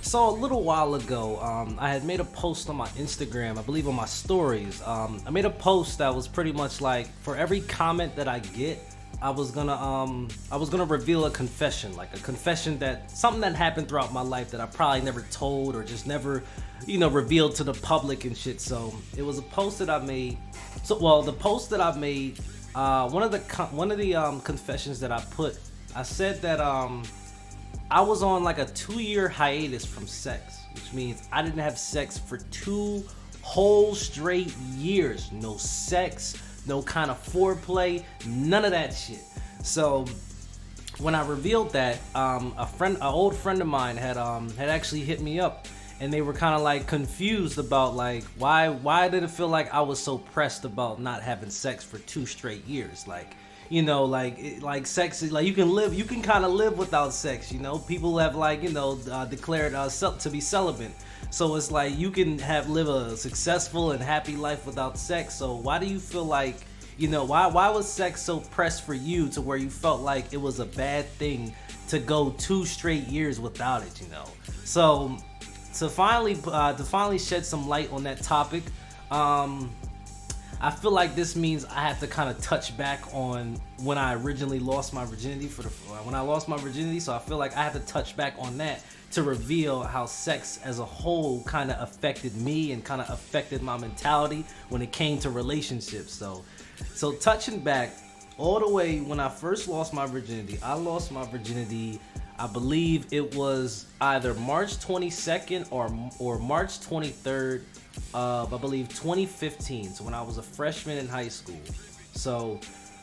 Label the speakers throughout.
Speaker 1: So a little while ago, I had made a post on my Instagram, I believe on my stories. I made a post that was pretty much like, for every comment that I get, I was gonna reveal a confession, like a confession that something that happened throughout my life that I probably never told or just never, revealed to the public and shit. So it was a post that I made. The post that I made, one of the confessions that I put, I said that I was on like a 2-year hiatus from sex, which means I didn't have sex for 2 whole straight years. No sex, no kind of foreplay, none of that shit. So when I revealed that, an old friend of mine had actually hit me up, and they were kind of like confused about like why did it feel like I was so pressed about not having sex for 2 straight years, like. Like sex is like you can kind of live without sex. People have declared to be celibate. So it's like you can live a successful and happy life without sex. So why do you feel like, why was sex so pressed for you to where you felt like it was a bad thing to go 2 straight years without it? So to finally shed some light on that topic, I feel like this means I have to kind of touch back on when I originally lost my virginity So I feel like I have to touch back on that to reveal how sex as a whole kind of affected me and kind of affected my mentality when it came to relationships. So touching back all the way when I first lost my virginity, I believe it was either March 22nd or March 23rd of, I believe, 2015. So when I was a freshman in high school. So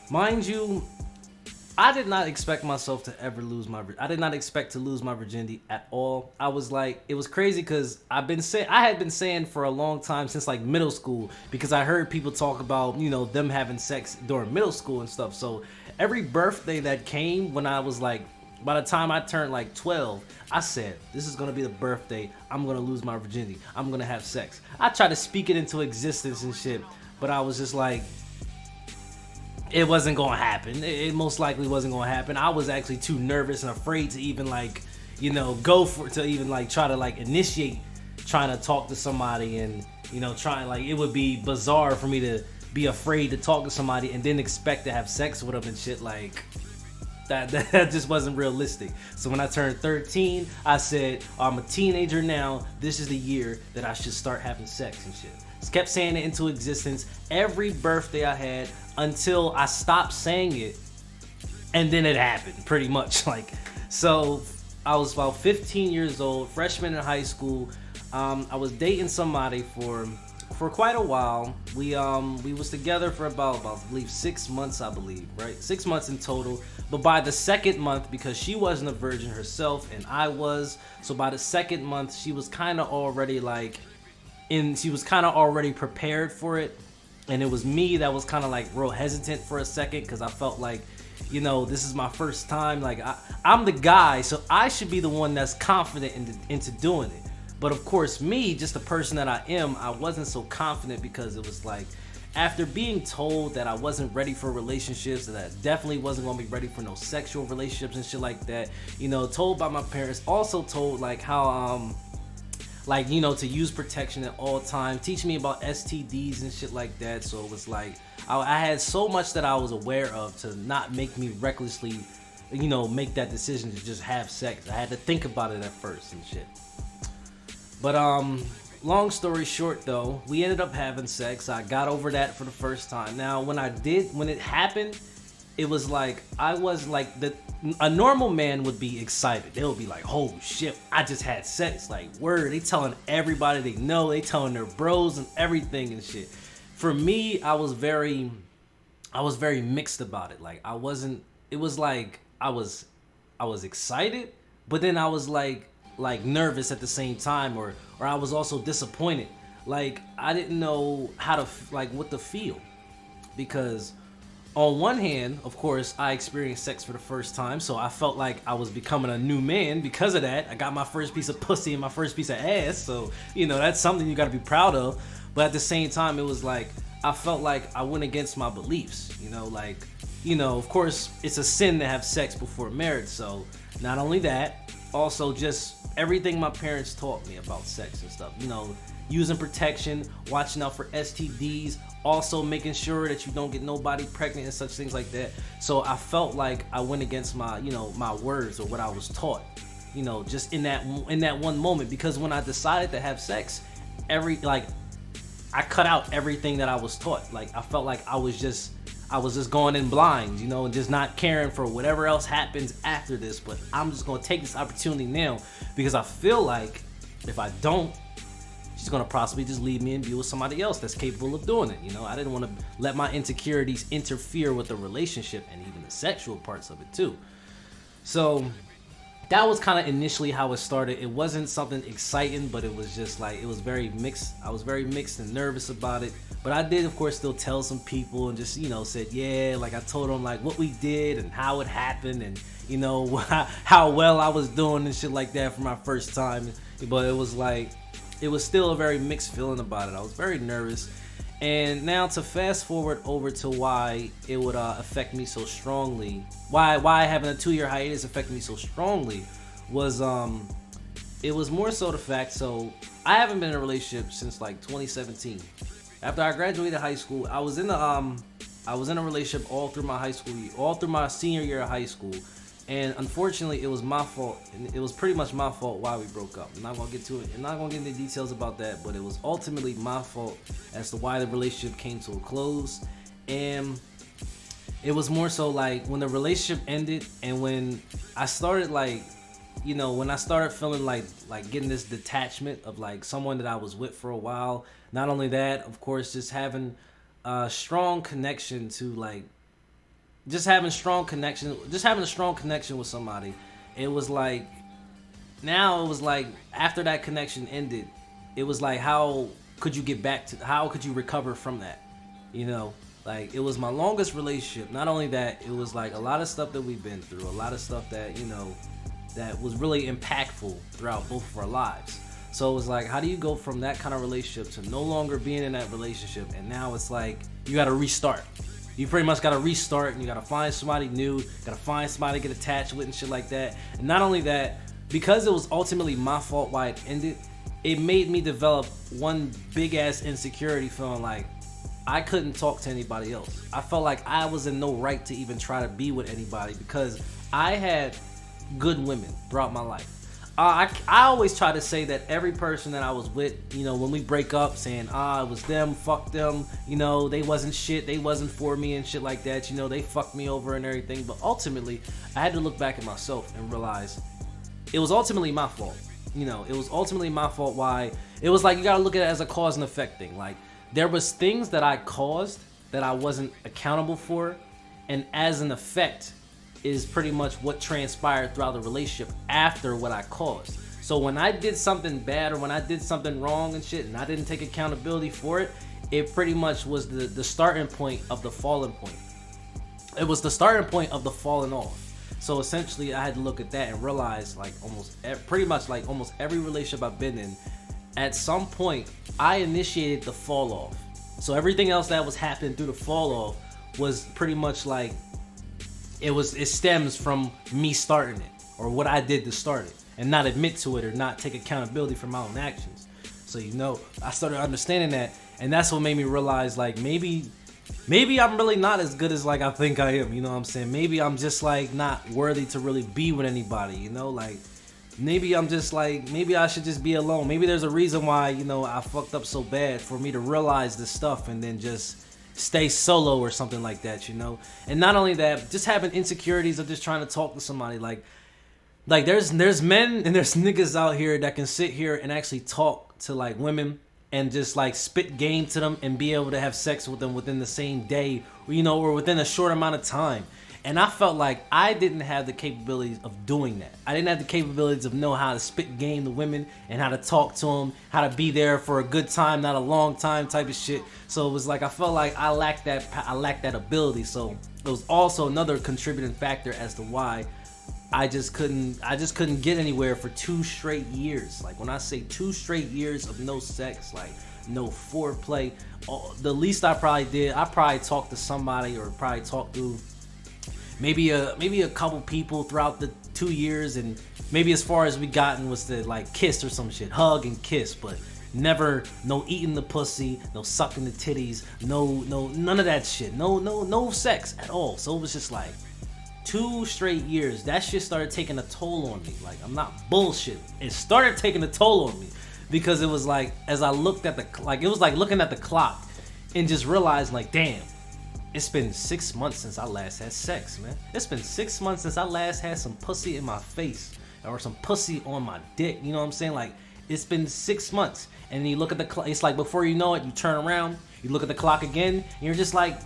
Speaker 1: mind you, I did not expect myself to ever I did not expect to lose my virginity at all. I was like, it was crazy because I had been saying for a long time, since like middle school, because I heard people talk about, them having sex during middle school and stuff. So every birthday that came when I was like, by the time I turned like 12, I said, this is going to be the birthday I'm going to lose my virginity. I'm going to have sex. I tried to speak it into existence and shit, but I was just like, it wasn't going to happen. It most likely wasn't going to happen. I was actually too nervous and afraid to even try to initiate trying to talk to somebody, and, it would be bizarre for me to be afraid to talk to somebody and then expect to have sex with them and shit. Like, that just wasn't realistic. So when I turned 13, I said, I'm a teenager now. This is the year that I should start having sex and shit. Just kept saying it into existence every birthday I had until I stopped saying it, and then it happened pretty much. So I was about 15 years old, freshman in high school. I was dating somebody for quite a while. We was together for about I believe 6 months, right? 6 months in total. But by the second month, because she wasn't a virgin herself and I was, so by the second month she was kind of already prepared for it, and it was me that was kind of like real hesitant for a second, because I felt like, this is my first time. Like I'm the guy, so I should be the one that's confident into doing it. But of course, me, just the person that I am, I wasn't so confident, because it was like, after being told that I wasn't ready for relationships, that I definitely wasn't going to be ready for no sexual relationships and shit like that, told by my parents, also told like how, to use protection at all times, teach me about STDs and shit like that. So it was like, I had so much that I was aware of to not make me recklessly, make that decision to just have sex. I had to think about it at first and shit. But long story short though, we ended up having sex. I got over that for the first time. Now when it happened, it was like, I was like, a normal man would be excited. They would be like, oh shit, I just had sex. Like, word, they telling everybody they know, they telling their bros and everything and shit. For me, I was very mixed about it. Like, it was like, I was excited, but then I was like nervous at the same time, or I was also disappointed. Like, I didn't know what to feel, because on one hand, of course, I experienced sex for the first time, so I felt like I was becoming a new man because of that. I got my first piece of pussy and my first piece of ass, so, that's something you gotta be proud of. But at the same time, it was like, I felt like I went against my beliefs, of course, it's a sin to have sex before marriage, so not only that, also just everything my parents taught me about sex and stuff, using protection, watching out for STDs, also making sure that you don't get nobody pregnant and such things like that. So I felt like I went against my, my words or what I was taught, just in that one moment, because when I decided to have sex, I cut out everything that I was taught. Like, I felt like I was just going in blind, and just not caring for whatever else happens after this. But I'm just going to take this opportunity now, because I feel like if I don't, she's going to possibly just leave me and be with somebody else that's capable of doing it. I didn't want to let my insecurities interfere with the relationship and even the sexual parts of it too. So that was kind of initially how it started. It wasn't something exciting, but it was just like, it was very mixed. I was very mixed and nervous about it. But I did, of course, still tell some people and just, said, yeah, like I told them like what we did and how it happened and, how well I was doing and shit like that for my first time. But it was like, it was still a very mixed feeling about it. I was very nervous. And now to fast forward over to why it would affect me so strongly, why having a 2-year hiatus affected me so strongly was it was more so the fact, so I haven't been in a relationship since like 2017. After I graduated high school, I was in a relationship all through my high school year, all through my senior year of high school. And unfortunately, it was my fault. And it was pretty much my fault why we broke up. I'm not gonna get to it. I'm not gonna get into details about that. But it was ultimately my fault as to why the relationship came to a close. And it was more so like when the relationship ended, and when I started when I started feeling like getting this detachment of like someone that I was with for a while. Not only that, of course, just having a strong connection to just having a strong connection with somebody. It was like, now it was like, after that connection ended, it was like, how could you recover from that? It was my longest relationship. Not only that, it was like a lot of stuff that we've been through, a lot of stuff that, that was really impactful throughout both of our lives. So it was like, how do you go from that kind of relationship to no longer being in that relationship? And now it's like, you got to restart. You pretty much got to restart, and you got to find somebody new, got to find somebody to get attached with and shit like that. And not only that, because it was ultimately my fault why it ended, it made me develop one big ass insecurity, feeling like I couldn't talk to anybody else. I felt like I was in no right to even try to be with anybody, because I had good women throughout my life. I always try to say that every person that I was with, when we break up, saying, it was them, fuck them, they wasn't shit, they wasn't for me and shit like that, they fucked me over and everything. But ultimately, I had to look back at myself and realize it was ultimately my fault. It was ultimately my fault why, it was like, you gotta look at it as a cause and effect thing. Like, there was things that I caused that I wasn't accountable for, and as an effect, is pretty much what transpired throughout the relationship after what I caused. So when I did something bad or when I did something wrong and shit, and I didn't take accountability for it, it pretty much was the starting point of the falling point. It was the starting point of the falling off. So essentially, I had to look at that and realize, almost every relationship I've been in, at some point, I initiated the fall off. So everything else that was happening through the fall off was pretty much like, it stems from me starting it, or what I did to start it, and not admit to it or not take accountability for my own actions. So I started understanding that, and that's what made me realize maybe I'm really not as good as I think I am. You know what I'm saying? Maybe I'm just not worthy to really be with anybody. Maybe I'm just maybe I should just be alone. Maybe there's a reason why I fucked up so bad, for me to realize this stuff and then just stay solo or something like that, And not only that, just having insecurities of just trying to talk to somebody. There's men and there's niggas out here that can sit here and actually talk to women and just spit game to them and be able to have sex with them within the same day, or within a short amount of time. And I felt like I didn't have the capabilities of doing that. I didn't have the capabilities of know how to spit game to women and how to talk to them, how to be there for a good time, not a long time type of shit. So it was like I felt like I lacked that ability. So it was also another contributing factor as to why I just couldn't get anywhere for 2 straight years. Like when I say 2 straight years of no sex, like no foreplay, the least I probably talked to somebody or probably talked to maybe a couple people throughout the 2 years, and maybe as far as we gotten was to like kiss or some shit, hug and kiss, but never no eating the pussy, no sucking the titties, no none of that shit, no sex at all. So it was just like 2 straight years. That shit started taking a toll on me. Like, I'm not bullshit. It started taking a toll on me because it was like, as I looked at it was like looking at the clock and just realizing like, damn, it's been 6 months since I last had sex, man. It's been 6 months since I last had some pussy in my face or some pussy on my dick. You know what I'm saying? Like, it's been 6 months. And then you look at the clock. It's like before you know it, you turn around, you look at the clock again, and you're just like,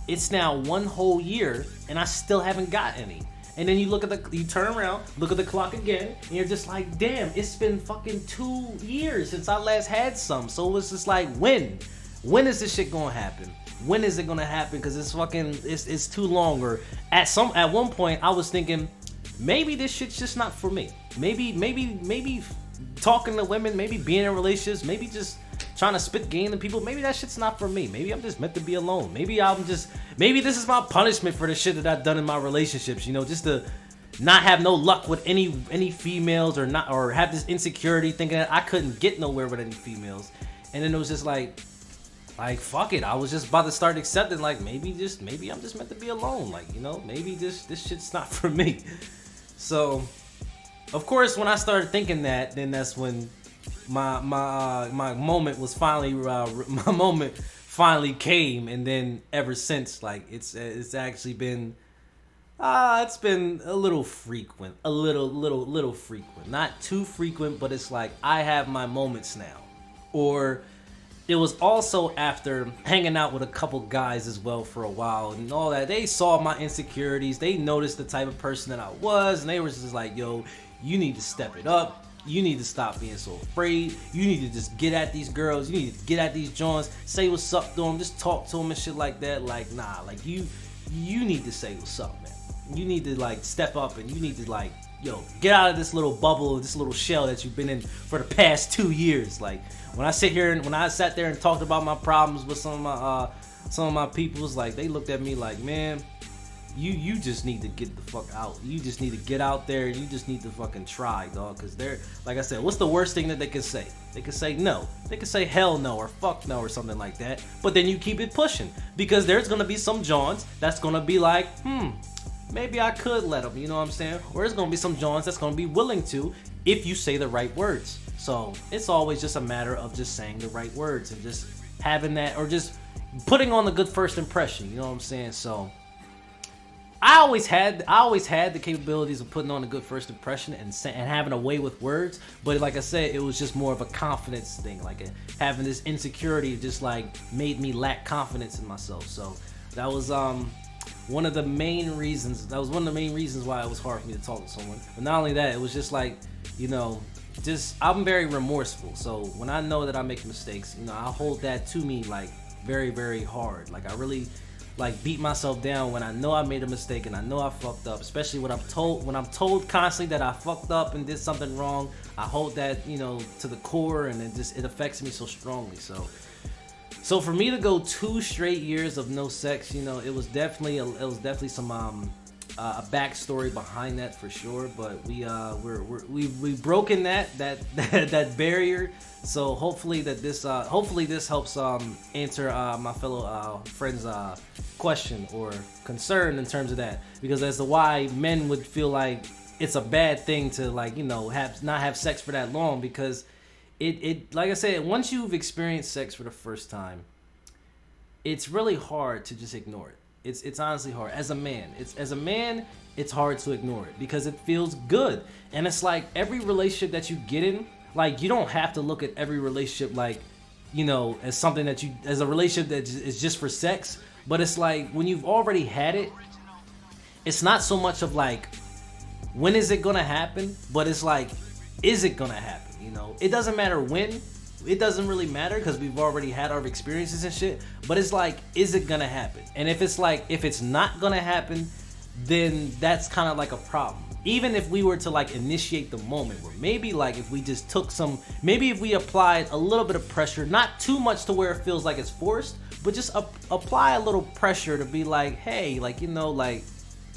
Speaker 1: it's now 1 whole year, and I still haven't got any. And then you turn around, look at the clock again, and you're just like, damn, it's been fucking 2 years since I last had some. So it was just like, when is this shit gonna happen? When is it gonna happen? Because it's too long. Or at one point I was thinking, maybe this shit's just not for me. Maybe talking to women, maybe being in relationships, maybe just trying to spit game to people, maybe that shit's not for me. Maybe I'm just meant to be alone. Maybe this is my punishment for the shit that I've done in my relationships, you know, just to not have no luck with any females, or have this insecurity thinking that I couldn't get nowhere with any females. And then it was just like fuck it. I was just about to start accepting, like, maybe I'm just meant to be alone. Like, you know, maybe this shit's not for me. So of course, when I started thinking that, then that's when my moment was finally came. And then ever since, like, it's actually been it's been a little frequent, a little frequent, not too frequent, but it's like I have my moments now. Or it was also after hanging out with a couple guys as well for a while and all that. They saw my insecurities. They noticed the type of person that I was, and they were just like, yo, you need to step it up. You need to stop being so afraid. You need to just get at these girls. You need to get at these joints. Say what's up to them. Just talk to them and shit like that. Like, nah, like you need to say what's up, man. You need to like step up, and you need to like, yo, get out of this little bubble, this little shell that you've been in for the past 2 years. Like, when I sat there and talked about my problems with some of my peoples, like, they looked at me like, man, you just need to get the fuck out. You just need to get out there, and you just need to fucking try, dog. Because they're, like I said, what's the worst thing that they can say? They can say no. They can say hell no or fuck no or something like that. But then you keep it pushing, because there's gonna be some Johns that's gonna be like, maybe I could let them, you know what I'm saying? Or there's gonna be some Johns that's gonna be willing to, if you say the right words. So it's always just a matter of just saying the right words and just having that, or just putting on the good first impression, you know what I'm saying? So I always had the capabilities of putting on a good first impression and having a way with words, but like I said, it was just more of a confidence thing. Like, having this insecurity just like made me lack confidence in myself. So that was one of the main reasons. That was one of the main reasons why it was hard for me to talk to someone. But not only that, it was just like, you know, just I'm very remorseful. So when I know that I make mistakes, you know, I hold that to me like very, very hard. Like, I really like beat myself down when I know I made a mistake and I know I fucked up, especially when I'm told constantly that I fucked up and did something wrong. I hold that, you know, to the core, and it affects me so strongly. So for me to go 2 straight years of no sex, you know, it was definitely some a backstory behind that for sure. But we've broken that barrier. So hopefully this helps answer my fellow friends' question or concern in terms of that, because as to why men would feel like it's a bad thing to, like, you know, not have sex for that long, because it like I said, once you've experienced sex for the first time, it's really hard to just ignore it. It's honestly hard. As a man, it's hard to ignore it because it feels good. And it's like every relationship that you get in, like, you don't have to look at every relationship like, you know, as something as a relationship that is just for sex. But it's like when you've already had it, it's not so much of like, when is it gonna happen, but it's like, is it gonna happen? You know, it doesn't matter when. It doesn't really matter because we've already had our experiences and shit. But it's like, is it gonna happen? And if it's like, if it's not gonna happen, then that's kind of like a problem. Even if we were to like initiate the moment, where maybe like if we just took some, maybe if we applied a little bit of pressure, not too much to where it feels like it's forced, but just apply a little pressure to be like, hey, like, you know, like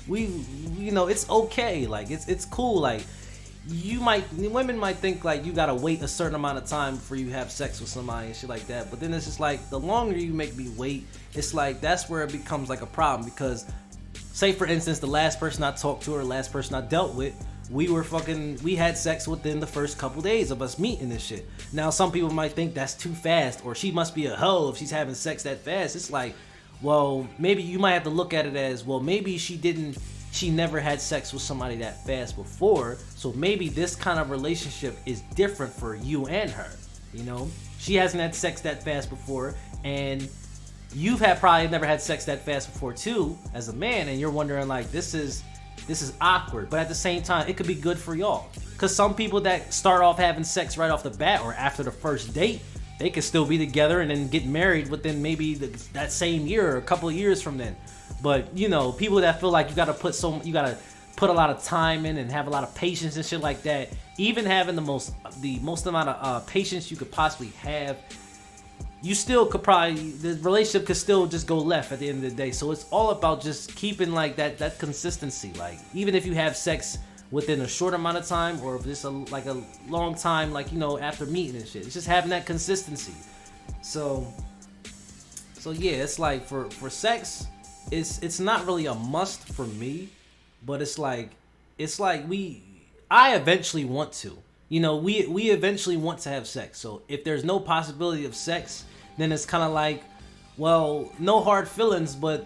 Speaker 1: it's okay, like it's cool, like women might think like you gotta wait a certain amount of time before you have sex with somebody and shit like that, but then it's just like, the longer you make me wait, it's like, that's where it becomes like a problem. Because say for instance, the last person I talked to or the last person I dealt with, we had sex within the first couple days of us meeting this shit. Now some people might think that's too fast, or she must be a hoe if she's having sex that fast. It's like, well, maybe you might have to look at it as, well, maybe she never had sex with somebody that fast before, so maybe this kind of relationship is different for you and her. You know, she hasn't had sex that fast before, and you've probably never had sex that fast before too, as a man, and you're wondering like, this is awkward. But at the same time, it could be good for y'all, because some people that start off having sex right off the bat or after the first date, they could still be together and then get married within maybe that same year or a couple of years from then. But you know, people that feel like you gotta put a lot of time in and have a lot of patience and shit like that, even having the most amount of patience you could possibly have, you still could the relationship could still just go left at the end of the day. So it's all about just keeping like that consistency. Like, even if you have sex within a short amount of time, or if it's a long time, like, you know, after meeting and shit, it's just having that consistency. So yeah, it's like for sex, it's not really a must for me, but it's like I eventually want to. You know, we eventually want to have sex. So if there's no possibility of sex, then it's kind of like, well, no hard feelings, but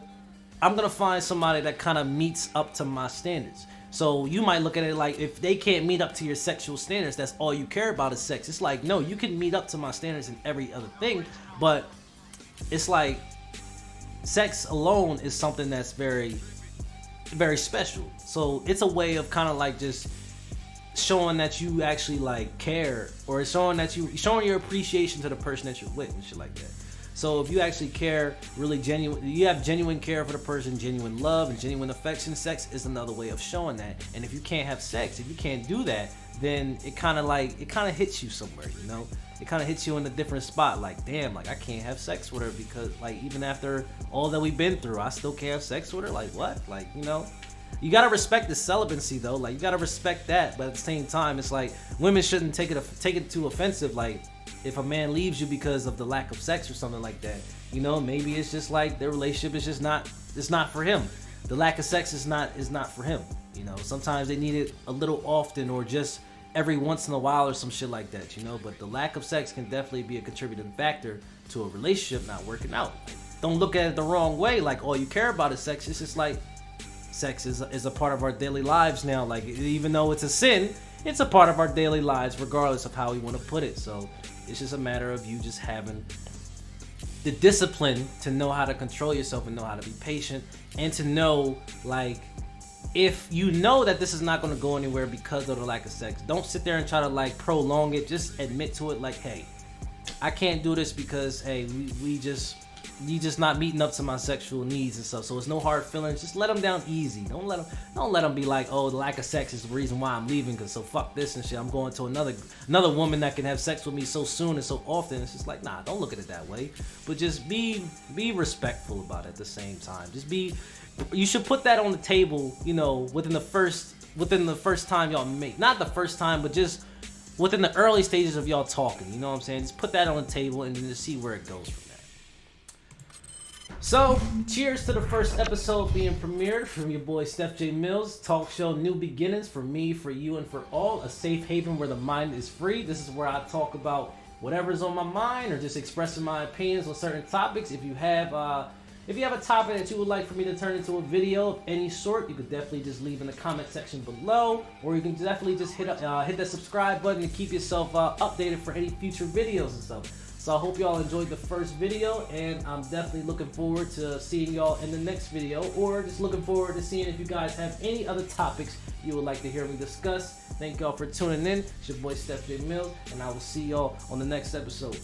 Speaker 1: I'm gonna find somebody that kind of meets up to my standards. So you might look at it like, if they can't meet up to your sexual standards, that's all you care about is sex. It's like, no, you can meet up to my standards in every other thing, but it's like, sex alone is something that's very, very special. So it's a way of kind of like just showing that you actually like care, or showing your appreciation to the person that you're with and shit like that. So if you actually care, really you have genuine care for the person, genuine love and genuine affection, sex is another way of showing that. And if you can't have sex, if you can't do that, then it kind of hits you somewhere, you know? It kind of hits you in a different spot, like, damn, like, I can't have sex with her because, like, even after all that we've been through, I still can't have sex with her? Like, what? Like, you know? You gotta respect the celibacy, though. Like, you gotta respect that, but at the same time, it's like, women shouldn't take it too offensive. Like, if a man leaves you because of the lack of sex or something like that, you know, maybe it's just like their relationship is just not, it's not for him. The lack of sex is not for him. You know, sometimes they need it a little often, or just every once in a while or some shit like that, you know. But the lack of sex can definitely be a contributing factor to a relationship not working out. Don't look at it the wrong way, like all you care about is sex. It's just like, sex is a part of our daily lives now. Like, even though it's a sin, it's a part of our daily lives regardless of how we want to put it. So it's just a matter of you just having the discipline to know how to control yourself and know how to be patient, and to know, like, if you know that this is not going to go anywhere because of the lack of sex, don't sit there and try to like prolong it. Just admit to it, like, hey, I can't do this because, hey, you just not meeting up to my sexual needs and stuff. So it's no hard feelings. Just let them down easy. Don't let them be like, oh, the lack of sex is the reason why I'm leaving, because so fuck this and shit. I'm going to another woman that can have sex with me so soon and so often. It's just like, nah, don't look at it that way. But just be respectful about it at the same time. You should put that on the table, you know, within the first time y'all meet. Not the first time, but just within the early stages of y'all talking. You know what I'm saying? Just put that on the table and then just see where it goes from there. So, cheers to the first episode being premiered from your boy Steph J. Millz, talk show New Beginnings, for me, for you, and for all. A safe haven where the mind is free. This is where I talk about whatever's on my mind, or just expressing my opinions on certain topics. If you have a topic that you would like for me to turn into a video of any sort, you could definitely just leave in the comment section below, or you can definitely just hit that subscribe button to keep yourself updated for any future videos and stuff. So I hope y'all enjoyed the first video, and I'm definitely looking forward to seeing y'all in the next video, or just looking forward to seeing if you guys have any other topics you would like to hear me discuss. Thank y'all for tuning in. It's your boy Steph Millz, and I will see y'all on the next episode.